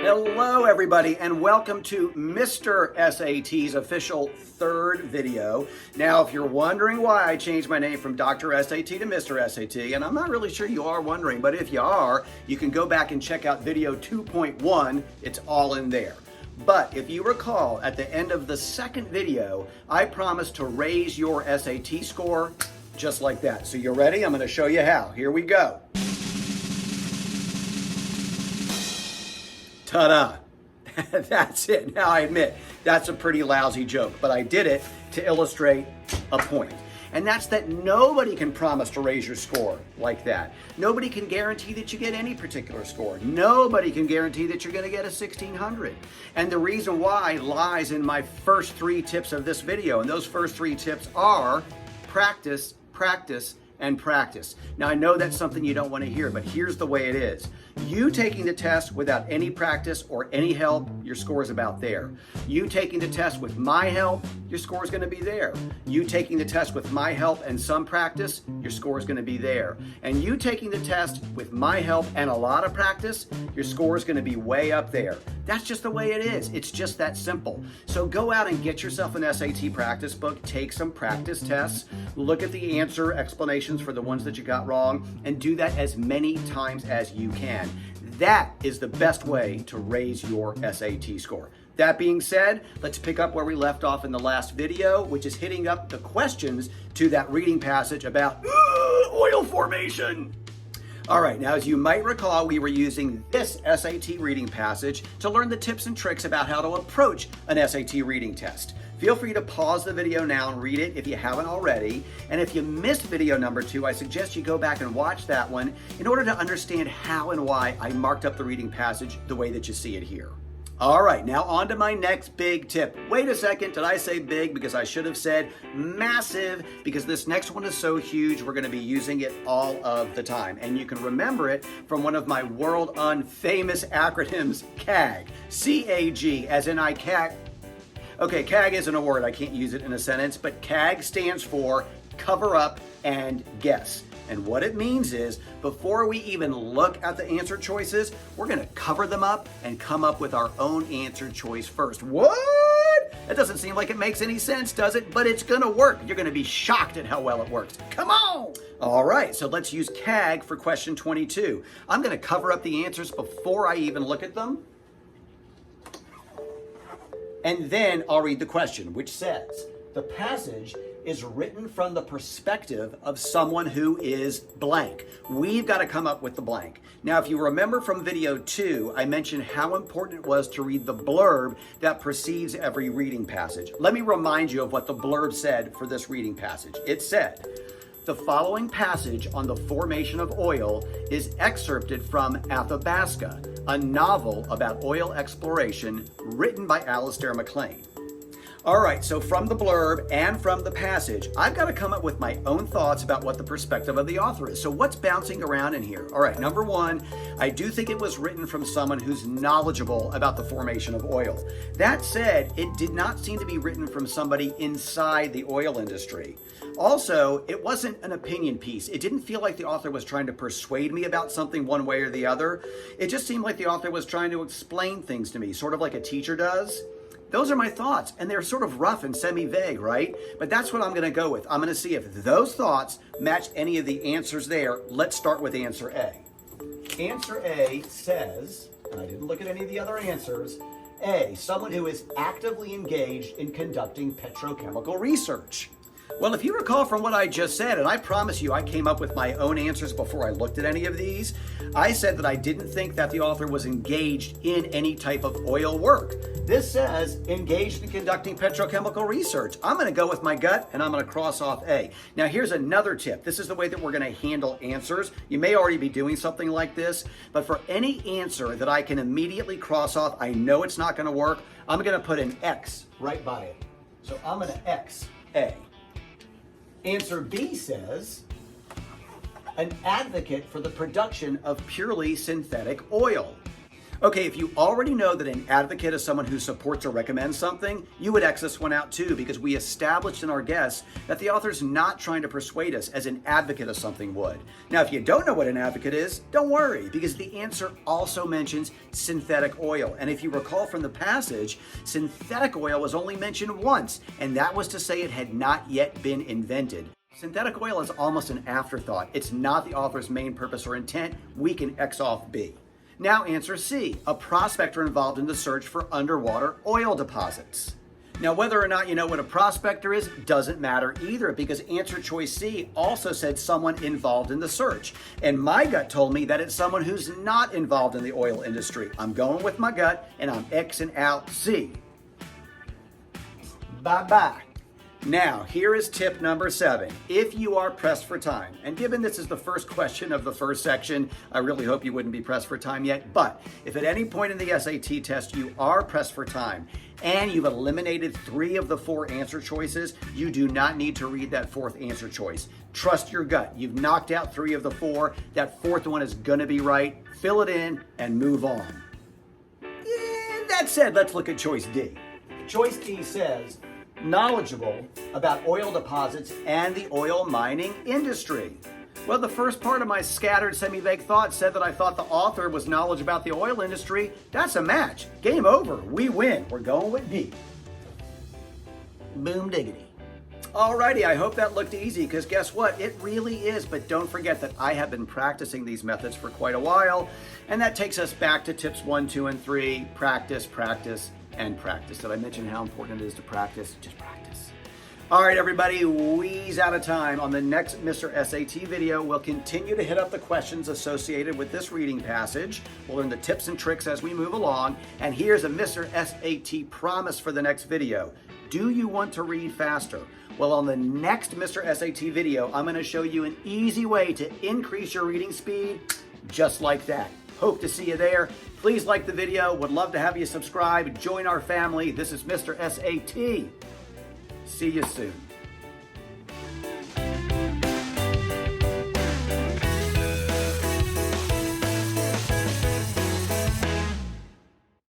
Hello everybody and welcome to Mr. SAT's official third video. Now if you're wondering why I changed my name from Dr. SAT to Mr. SAT, and I'm not really sure you are wondering, but if you are, you can go back and check out video 2.1, it's all in there. But if you recall, at the end of the second video, I promised to raise your SAT score just like that. So you ready? I'm going to show you how. Here we go. Ta-da! That's it. Now I admit, that's a pretty lousy joke, but I did it to illustrate a point. And that's that nobody can promise to raise your score like that. Nobody can guarantee that you get any particular score. Nobody can guarantee that you're going to get a 1600. And the reason why lies in my first 3 tips of this video. And those first 3 tips are practice, practice, and practice. Now I know that's something you don't want to hear, but here's the way it is. You taking the test without any practice or any help, your score is about there. You taking the test with my help, your score is going to be there. You taking the test with my help and some practice, your score is going to be there. And you taking the test with my help and a lot of practice, your score is going to be way up there. That's just the way it is. It's just that simple. So go out and get yourself an SAT practice book, take some practice tests, look at the answer explanations for the ones that you got wrong, and do that as many times as you can. That is the best way to raise your SAT score. That being said, let's pick up where we left off in the last video, which is hitting up the questions to that reading passage about oil formation. All right, now as you might recall, we were using this SAT reading passage to learn the tips and tricks about how to approach an SAT reading test. Feel free to pause the video now and read it if you haven't already. And if you missed video number 2, I suggest you go back and watch that one in order to understand how and why I marked up the reading passage the way that you see it here. All right, now on to my next big tip. Wait a second, did I say big? Because I should have said massive, because this next one is so huge, we're gonna be using it all of the time. And you can remember it from one of my world unfamous acronyms, CAG. C-A-G, as in I CAG. Okay, CAG isn't a word, I can't use it in a sentence, but CAG stands for cover up and guess. And what it means is, before we even look at the answer choices, we're gonna cover them up and come up with our own answer choice first. What? That doesn't seem like it makes any sense, does it? But it's gonna work. You're gonna be shocked at how well it works. Come on! All right, so let's use CAG for question 22. I'm gonna cover up the answers before I even look at them. And then I'll read the question, which says, the passage is written from the perspective of someone who is blank. We've got to come up with the blank. Now, if you remember from video 2, I mentioned how important it was to read the blurb that precedes every reading passage. Let me remind you of what the blurb said for this reading passage. It said, the following passage on the formation of oil is excerpted from Athabasca, a novel about oil exploration written by Alistair MacLean. All right, so from the blurb and from the passage, I've got to come up with my own thoughts about what the perspective of the author is. So what's bouncing around in here? All right, number 1, I do think it was written from someone who's knowledgeable about the formation of oil. That said, it did not seem to be written from somebody inside the oil industry. Also, it wasn't an opinion piece. It didn't feel like the author was trying to persuade me about something one way or the other. It just seemed like the author was trying to explain things to me, sort of like a teacher does. Those are my thoughts, and they're sort of rough and semi-vague, right? But that's what I'm going to go with. I'm going to see if those thoughts match any of the answers there. Let's start with answer A. Answer A says, and I didn't look at any of the other answers, A, someone who is actively engaged in conducting petrochemical research. Well, if you recall from what I just said, and I promise you I came up with my own answers before I looked at any of these, I said that I didn't think that the author was engaged in any type of oil work. This says engaged in conducting petrochemical research. I'm going to go with my gut and I'm going to cross off A. Now here's another tip. This is the way that we're going to handle answers. You may already be doing something like this, but for any answer that I can immediately cross off, I know it's not going to work, I'm going to put an X right by it. So I'm going to X A. Answer B says, an advocate for the production of purely synthetic oil. Okay, if you already know that an advocate is someone who supports or recommends something, you would X this one out too, because we established in our guess that the author's not trying to persuade us as an advocate of something would. Now, if you don't know what an advocate is, don't worry, because the answer also mentions synthetic oil. And if you recall from the passage, synthetic oil was only mentioned once, and that was to say it had not yet been invented. Synthetic oil is almost an afterthought. It's not the author's main purpose or intent. We can X off B. Now answer C, a prospector involved in the search for underwater oil deposits. Now whether or not you know what a prospector is doesn't matter either, because answer choice C also said someone involved in the search. And my gut told me that it's someone who's not involved in the oil industry. I'm going with my gut and I'm Xing out C. Bye-bye. Now, here is tip number 7. If you are pressed for time, and given this is the first question of the first section, I really hope you wouldn't be pressed for time yet, but if at any point in the SAT test you are pressed for time and you've eliminated 3 of the 4 answer choices, you do not need to read that 4th answer choice. Trust your gut. You've knocked out 3 of the 4. That 4th one is going to be right. Fill it in and move on. That said, let's look at choice D. Choice D says, knowledgeable about oil deposits and the oil mining industry. Well, the first part of my scattered semi-vague thoughts said that I thought the author was knowledgeable about the oil industry. That's a match. Game over. We win. We're going with D. Boom diggity. Alrighty, I hope that looked easy, because guess what? It really is, but don't forget that I have been practicing these methods for quite a while, and that takes us back to tips 1, 2, and 3. Practice, practice, and practice. Did I mention how important it is to practice? Just practice. All right, everybody, we's out of time. On the next Mr. SAT video, we'll continue to hit up the questions associated with this reading passage. We'll learn the tips and tricks as we move along. And here's a Mr. SAT promise for the next video. Do you want to read faster? Well, on the next Mr. SAT video, I'm going to show you an easy way to increase your reading speed just like that. Hope to see you there. Please like the video. Would love to have you subscribe. Join our family. This is Mr. SAT. See you soon.